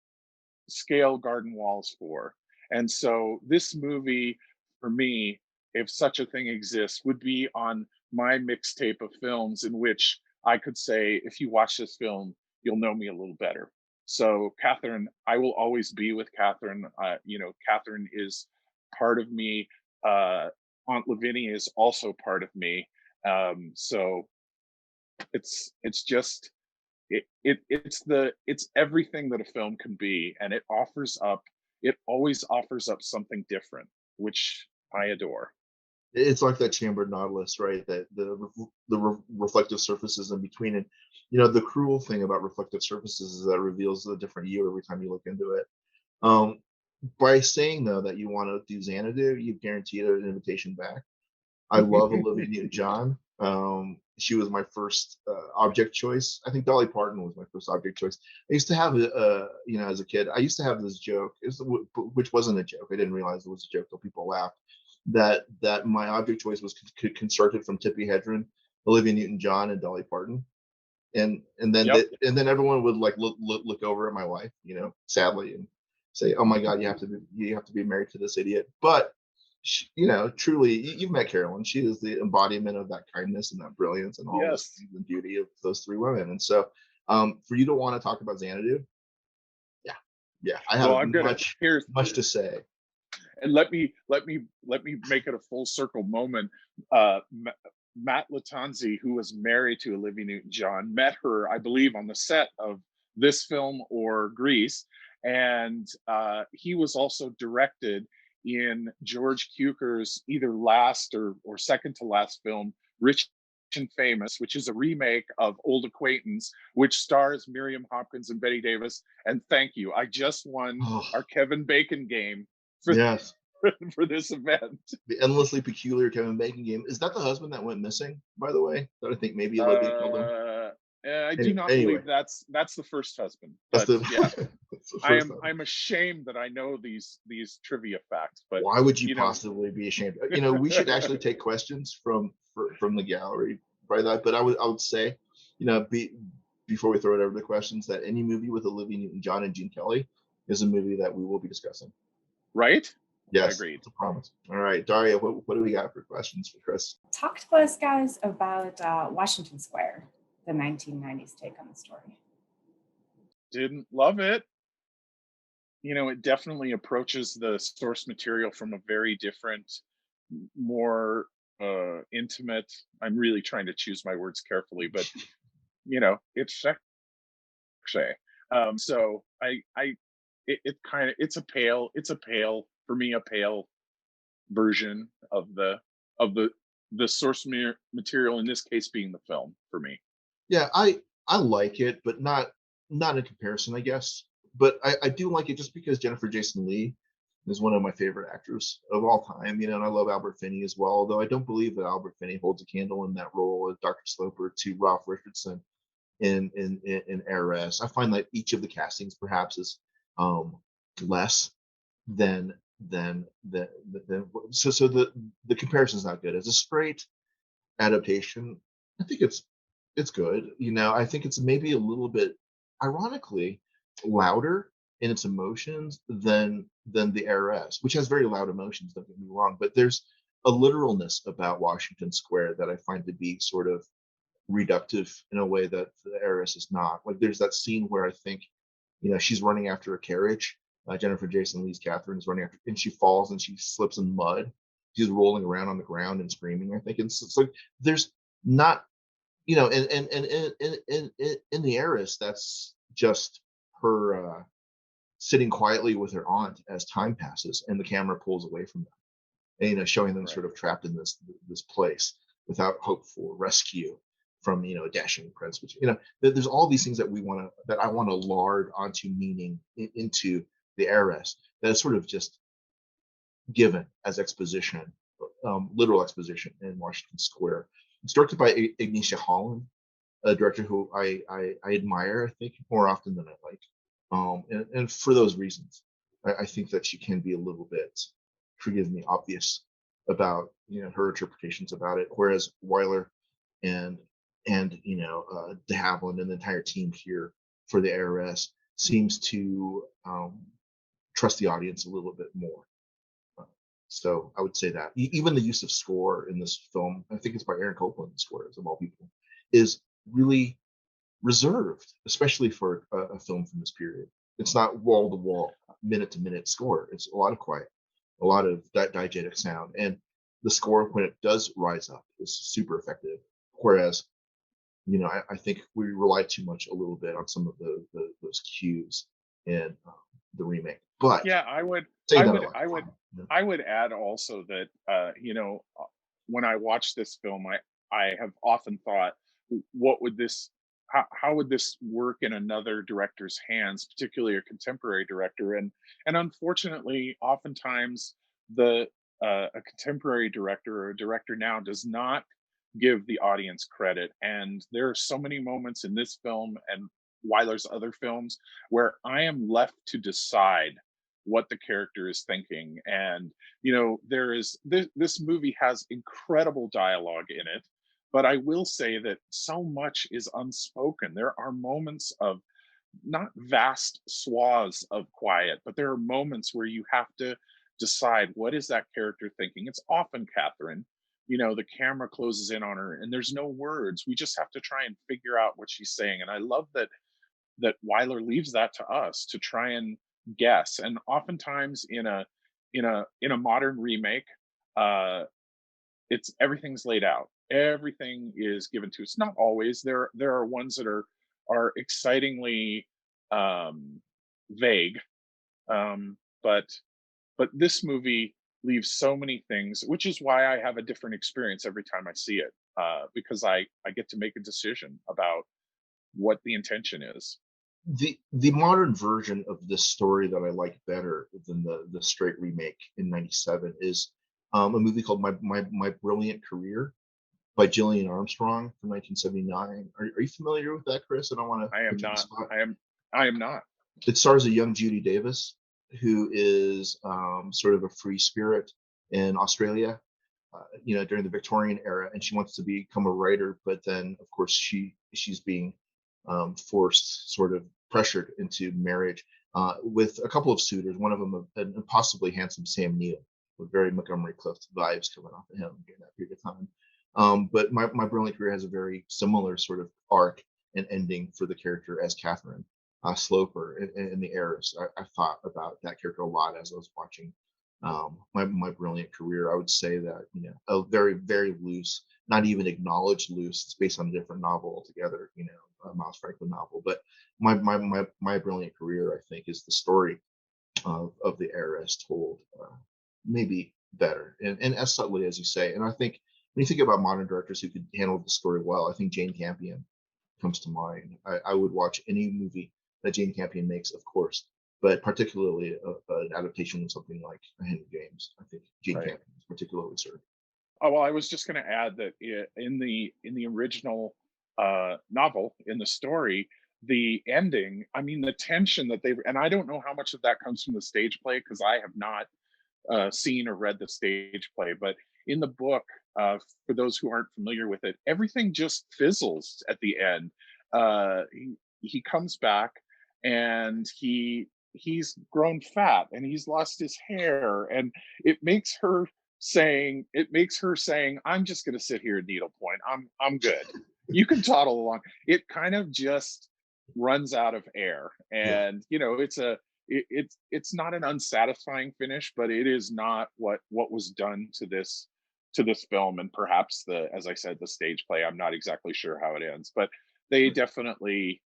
scale garden walls for. And so this movie, for me, if such a thing exists, would be on my mixtape of films in which I could say, if you watch this film, you'll know me a little better. So Catherine, I will always be with Catherine. Catherine is part of me. Aunt Lavinia is also part of me. So it's just it's everything that a film can be, and it always offers up something different, which I adore. It's like that chambered nautilus, right? That the reflective surfaces in between. And the cruel thing about reflective surfaces is that it reveals a different you every time you look into it. By saying though that you want to do Xanadu, you've guaranteed an invitation back. I love Olivia Newton-John. She was my first object choice. I think Dolly Parton was my first object choice. I used to have, as a kid, I used to have this joke, which wasn't a joke. I didn't realize it was a joke till people laughed. That my object choice was constructed from Tippi Hedren, Olivia Newton-John, and Dolly Parton. And then Yep. and then everyone would like look over at my wife, sadly, and say, "Oh my God, you have to be married to this idiot." But she, truly, you've met Carolyn. She is the embodiment of that kindness and that brilliance and all Yes. the beauty of those three women. And so, for you to want to talk about Xanadu, yeah, I have much to say. And let me make it a full circle moment. Matt Lattanzi, who was married to Olivia Newton-John, met her, I believe, on the set of this film or Grease, and he was also directed in George Cukor's either last or second to last film, Rich and Famous, which is a remake of Old Acquaintance, which stars Miriam Hopkins and Bette Davis. And thank you, I just won our Kevin Bacon game for this event. The endlessly peculiar Kevin Bacon game. Is that the husband that went missing, by the way? That I think maybe Olivia killed him. I do not believe that's the first husband. But I'm ashamed that I know these trivia facts. But why would you possibly be ashamed? We should actually take questions from the gallery by that. But I would say, before we throw it over to questions, that any movie with Olivia Newton-John and Gene Kelly is a movie that we will be discussing. Right? Yes, agreed. It's a promise. All right, Daria, what do we got for questions for Chris? Talk to us, guys, about Washington Square, the 1990s take on the story. Didn't love it. It definitely approaches the source material from a very different, more intimate. I'm really trying to choose my words carefully, but it's sexy. So it's a pale for me, a pale version of the source material, in this case being the film for me. Yeah, I like it, but not in comparison, I guess. But I do like it just because Jennifer Jason Leigh is one of my favorite actors of all time, and I love Albert Finney as well, although I don't believe that Albert Finney holds a candle in that role as Dr. Sloper to Ralph Richardson in Heiress. I find that each of the castings perhaps is less than so the comparison is not good. As a straight adaptation, I think it's good. I think it's maybe a little bit ironically louder in its emotions than the Heiress, which has very loud emotions, don't get me wrong, but there's a literalness about Washington Square that I find to be sort of reductive in a way that the Heiress is not. Like there's that scene where I think she's running after a carriage. Jennifer Jason Leigh's Catherine is running after, and she falls and she slips in mud. She's rolling around on the ground and screaming, I think. And it's like there's not, and in the Heiress, that's just her sitting quietly with her aunt as time passes and the camera pulls away from them, and showing them Right. sort of trapped in this place without hope for rescue from a dashing prince. Which there's all these things that I want to lard onto meaning into the heiress that is sort of just given as exposition, literal exposition in Washington Square. It's directed by Ignacia Holland, a director who I admire, I think, more often than I like. And for those reasons, I think that she can be a little bit, forgive me, obvious about her interpretations about it, whereas Wyler and de Havilland and the entire team here for the heiress seems to trust the audience a little bit more. So I would say that even the use of score in this film, I think it's by Aaron Copland, the score of all people, is really reserved, especially for a film from this period. It's not wall to wall, minute to minute score. It's a lot of quiet, a lot of diegetic sound, and the score when it does rise up is super effective. Whereas, I think we rely too much a little bit on some of those cues in the remake. But Yeah, I would, say I that a would, lot. I would, I would add also that when I watch this film, I have often thought, what would this, how would this work in another director's hands, particularly a contemporary director? And unfortunately, oftentimes a contemporary director or a director now does not give the audience credit. And there are so many moments in this film and Wyler's other films where I am left to decide what the character is thinking. And there is this movie has incredible dialogue in it, but I will say that so much is unspoken. There are moments of not vast swaths of quiet, but there are moments where you have to decide, what is that character thinking? It's often Catherine. The camera closes in on her and there's no words. We just have to try and figure out what she's saying. And I love that Wyler leaves that to us to try and guess. And oftentimes in a modern remake, uh, it's everything's laid out. Everything is given to us. Not always. There are ones that are excitingly vague, but this movie leaves so many things, which is why I have a different experience every time I see it, because I get to make a decision about what the intention is. The modern version of this story that I like better than the straight remake in '97 is a movie called My Brilliant Career by Gillian Armstrong from 1979. Are you familiar with that, Chris? I don't want to I am put you on the not. spot. I am not. It stars a young Judy Davis, who is sort of a free spirit in Australia, during the Victorian era, and she wants to become a writer, but then, of course, she's being forced, sort of pressured into marriage with a couple of suitors. One of them, an impossibly handsome Sam Neill, with very Montgomery Clift vibes coming off of him during that period of time. But my Brilliant Career has a very similar sort of arc and ending for the character as Catherine Sloper in the Heiress. I thought about that character a lot as I was watching my Brilliant Career. I would say that a very, very loose, not even acknowledged loose. It's based on a different novel altogether. A Miles Franklin novel. But my Brilliant Career, I think, is the story of the Heiress told maybe better and as subtly as you say. And I think when you think about modern directors who could handle the story well, I think Jane Campion comes to mind. I would watch any movie that Jane Campion makes, of course, but particularly an adaptation of something like Henry James. I think Jane Right. Campion is particularly served. Oh, well, I was just going to add that in the original novel, in the story, the ending. I mean, the tension that and I don't know how much of that comes from the stage play because I have not seen or read the stage play, but in the book, for those who aren't familiar with it, everything just fizzles at the end. He comes back and he's grown fat and he's lost his hair, and it makes her saying, I'm just going to sit here at needlepoint. I'm good. You can toddle along. It kind of just runs out of air, Yeah. and it's not an unsatisfying finish, but it is not what was done to this film. And perhaps, as I said, the stage play, I'm not exactly sure how it ends, but they definitely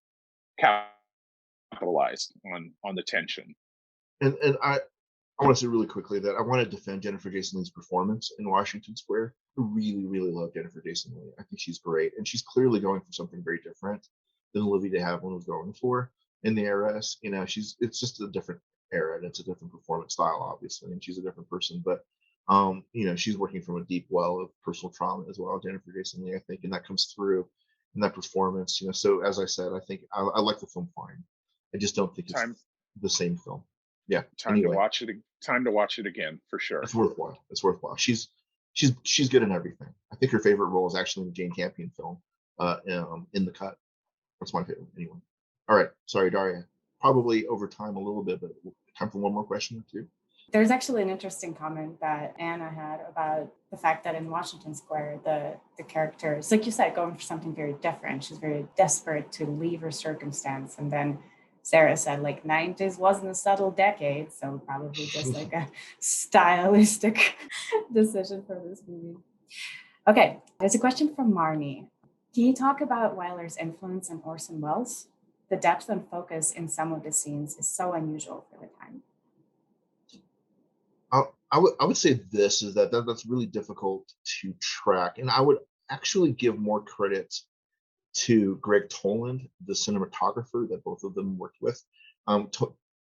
capitalized on the tension. And I want to say really quickly that I want to defend Jennifer Jason Leigh's performance in Washington Square. I really, really love Jennifer Jason Leigh. I think she's great, and she's clearly going for something very different than Olivia de Havilland was going for in the Heiress. You know, it's just a different era and it's a different performance style, obviously, and she's a different person. But you know, she's working from a deep well of personal trauma as well, Jennifer Jason Leigh, I think, and that comes through in that performance. You know, so as I said, I think I like the film fine. I just don't think it's Time the same film. Yeah. time to Anyway, watch it. Time to watch it again for sure. it's worthwhile. It's worthwhile. She's good in everything. I think her favorite role is actually in the Jane Campion film, in The Cut. That's my favorite. Anyway. All right. Sorry, Daria. Probably over time a little bit, but time for one more question or two. There's actually an interesting comment that Anna had about the fact that in Washington Square, the characters, like you said, going for something very different. She's very desperate to leave her circumstance. And then Sarah said, like, 90s wasn't a subtle decade, so probably just like a stylistic decision for this movie. Okay, there's a question from Marnie. Can you talk about Wyler's influence on Orson Welles? The depth and focus in some of the scenes is so unusual for the time. I would say this is that's really difficult to track, and I would actually give more credit to Greg Toland, the cinematographer that both of them worked with.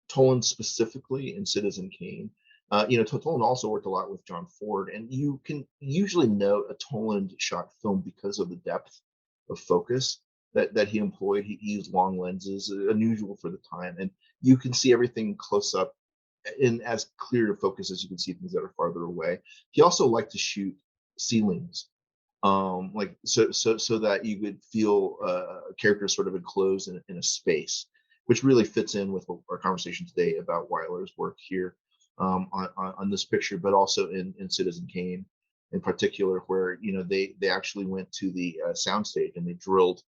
Toland specifically in Citizen Kane. You know, Toland also worked a lot with John Ford, and you can usually note a Toland shot film because of the depth of focus that he employed. He used long lenses, unusual for the time, and you can see everything close up in as clear a focus as you can see things that are farther away. He also liked to shoot ceilings, like so that you would feel characters sort of enclosed in a space, which really fits in with our conversation today about Wyler's work here, on this picture, but also in Citizen Kane in particular, where you know they actually went to the soundstage and they drilled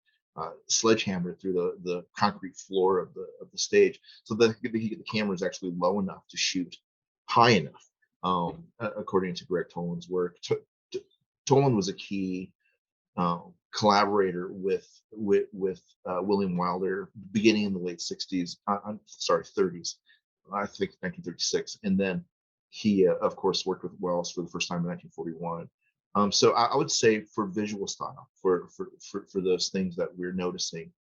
sledgehammer through the concrete floor of the stage, so that the camera is actually low enough to shoot high enough. According to Greg Toland's work, Toland was a key collaborator with William Wyler beginning in the late 60s. I'm sorry, 30s. I think 1936, and then he of course worked with Welles for the first time in 1941. So I would say for visual style, for those things that we're noticing,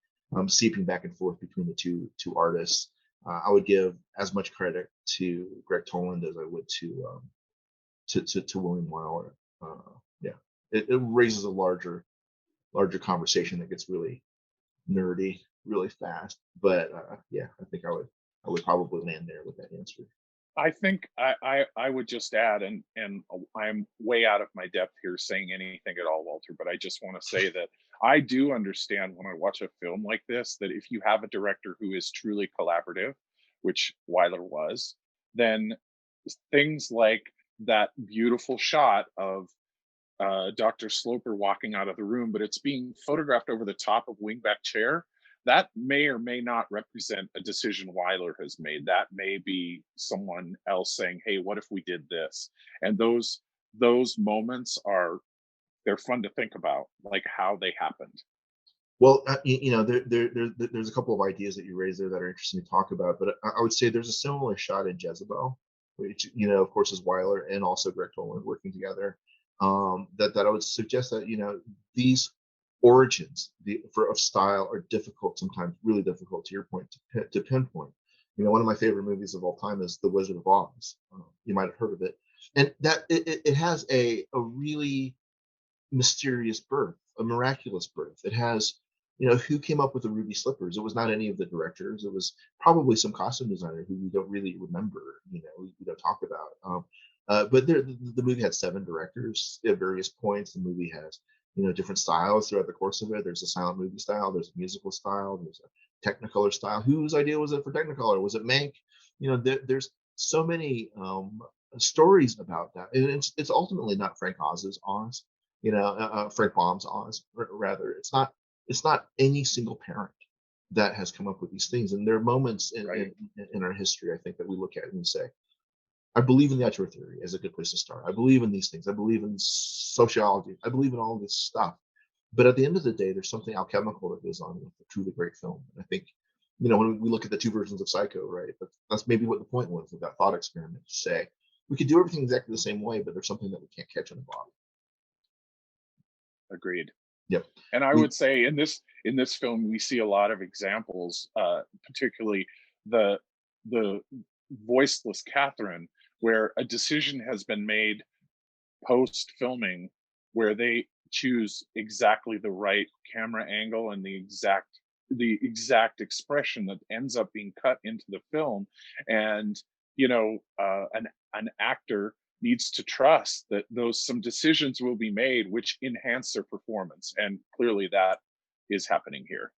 seeping back and forth between the two artists, I would give as much credit to Greg Toland as I would to William Wyler. Yeah, it raises a larger conversation that gets really nerdy really fast. But yeah, I think I would probably land there with that answer. I think I would just add, and I'm way out of my depth here saying anything at all, Walter, but I just want to say that I do understand when I watch a film like this, that if you have a director who is truly collaborative, which Wyler was, then things like that beautiful shot of Dr. Sloper walking out of the room, but it's being photographed over the top of wingback chair, that may or may not represent a decision Wyler has made. That may be someone else saying, "Hey, what if we did this?" And those moments they're fun to think about, like how they happened. Well, you know, there's a couple of ideas that you raised there that are interesting to talk about, but I would say there's a similar shot in Jezebel, which, you know, of course, is Wyler and also Greg Toland working together. That I would suggest that, you know, these origins of style are difficult, sometimes really difficult, to your point, to pinpoint. You know, one of my favorite movies of all time is The Wizard of Oz. You might have heard of it, and that it has a really mysterious birth, a miraculous birth. It has, you know, who came up with the ruby slippers? It was not any of the directors. It was probably some costume designer who we don't really remember. You know, we don't talk about. But the movie had 7 directors at various points. The movie has, you know, different styles throughout the course of it. There's a silent movie style, there's a musical style, there's a Technicolor style. Whose idea was it for Technicolor? Was it Mank? You know, there's so many stories about that, and it's ultimately not Frank Oz's Oz. You know, Frank Baum's Oz. Rather, it's not any single parent that has come up with these things. And there are moments in our history, I think, that we look at and we say, I believe in the auteur theory as a good place to start. I believe in these things. I believe in sociology. I believe in all this stuff. But at the end of the day, there's something alchemical that goes on with a truly great film. And I think when we look at the two versions of Psycho, right? That's maybe what the point was of that thought experiment, to say we could do everything exactly the same way, but there's something that we can't catch in the bottle. Agreed. Yep. And I would say in this film we see a lot of examples, particularly the voiceless Catherine, where a decision has been made post filming where they choose exactly the right camera angle and the exact expression that ends up being cut into the film. And an actor needs to trust that some decisions will be made which enhance their performance, and clearly that is happening here.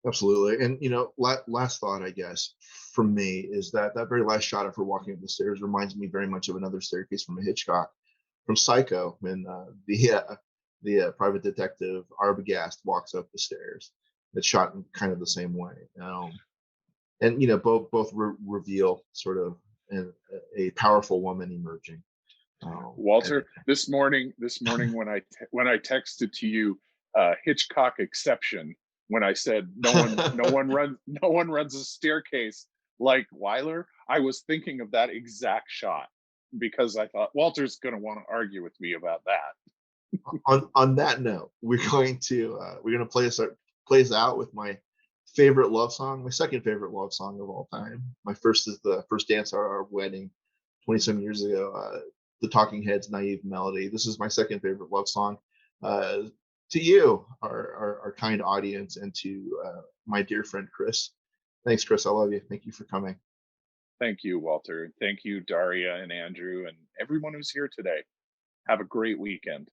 Absolutely. And last thought, I guess, from me is that very last shot of her walking up the stairs reminds me very much of Another Staircase from Hitchcock, from Psycho, when the private detective Arbogast walks up the stairs. It's shot in kind of the same way. And both reveal sort of a powerful woman emerging. Walter, this morning when I texted to you, Hitchcock exception, when I said no one runs a staircase like Wyler, I was thinking of that exact shot, because I thought Walter's going to want to argue with me about that. On that note, we're going to play us out with my favorite love song, my second favorite love song of all time. My first is the first dance at our wedding 20-some years ago, the Talking Heads' Naive Melody. This is my second favorite love song. To you, our kind audience, and to my dear friend Chris. Thanks, Chris. I love you. Thank you for coming. Thank you, Walter. Thank you, Daria and Andrew, and everyone who's here today. Have a great weekend.